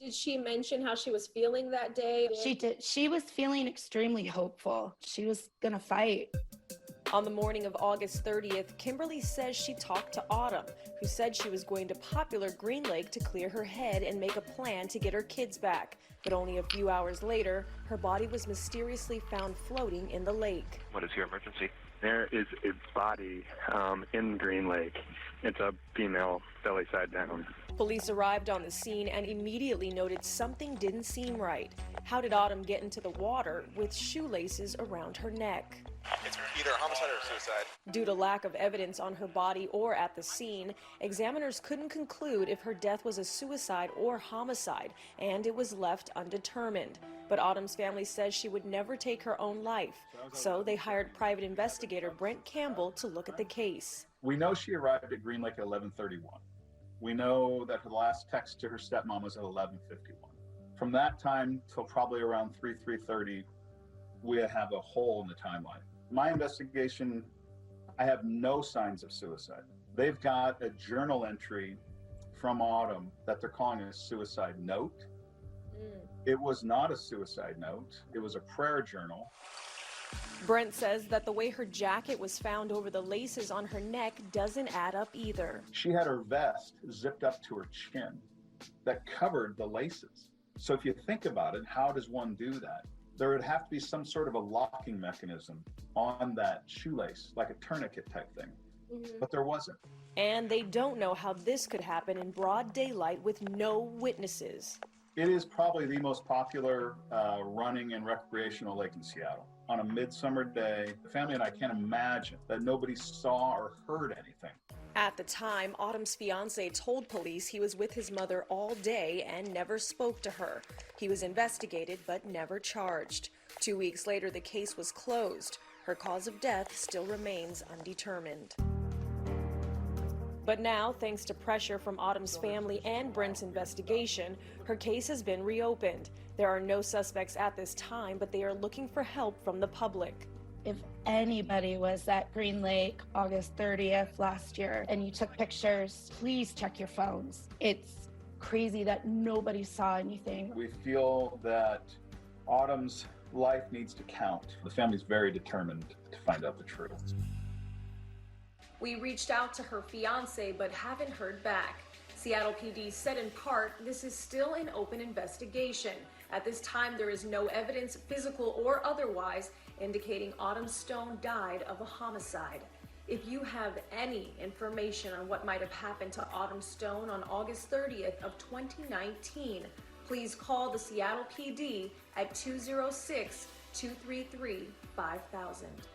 Did she mention how she was feeling that day? She did. She was feeling extremely hopeful. She was gonna fight. On the morning of August 30th, Kymberly says she talked to Autumn, who said she was going to popular Green Lake to clear her head and make a plan to get her kids back. But only a few hours later, her body was mysteriously found floating in the lake. What is your emergency? There is a body in Green Lake. It's a female, belly side down. Police arrived on the scene and immediately noted something didn't seem right. How did Autumn get into the water with shoelaces around her neck? It's either a homicide or a suicide. Due to lack of evidence on her body or at the scene, examiners couldn't conclude if her death was a suicide or homicide, and it was left undetermined. But Autumn's family says she would never take her own life, so they hired private investigator Brent Campbell to look at the case. We know she arrived at Green Lake at 11:31. We know that her last text to her stepmom was at 11:51. From that time till probably around 3:30, we have a hole in the timeline. My investigation, I have no signs of suicide. They've got a journal entry from Autumn that they're calling a suicide note. It was not a suicide note. It was a prayer journal. Brent says that the way her jacket was found over the laces on her neck doesn't add up either. She had her vest zipped up to her chin that covered the laces. So if you think about it, how does one do that? There would have to be some sort of a locking mechanism on that shoelace, like a tourniquet type thing. But there wasn't. And they don't know how this could happen in broad daylight with no witnesses. It is probably the most popular running and recreational lake in Seattle. On a midsummer day, the family and I can't imagine that nobody saw or heard anything. At the time, Autumn's fiancé told police he was with his mother all day and never spoke to her. He was investigated but never charged. 2 weeks later, the case was closed. Her cause of death still remains undetermined. But now, thanks to pressure from Autumn's family and Brent's investigation, her case has been reopened. There are no suspects at this time, but they are looking for help from the public. If anybody was at Green Lake August 30th last year and you took pictures, please check your phones. It's crazy that nobody saw anything. We feel that Autumn's life needs to count. The family's very determined to find out the truth. We reached out to her fiance but haven't heard back. Seattle PD said in part, this is still an open investigation. At this time, there is no evidence, physical or otherwise, indicating Autumn Stone died of a homicide. If you have any information on what might have happened to Autumn Stone on August 30th of 2019, please call the Seattle PD at 206-233-5000.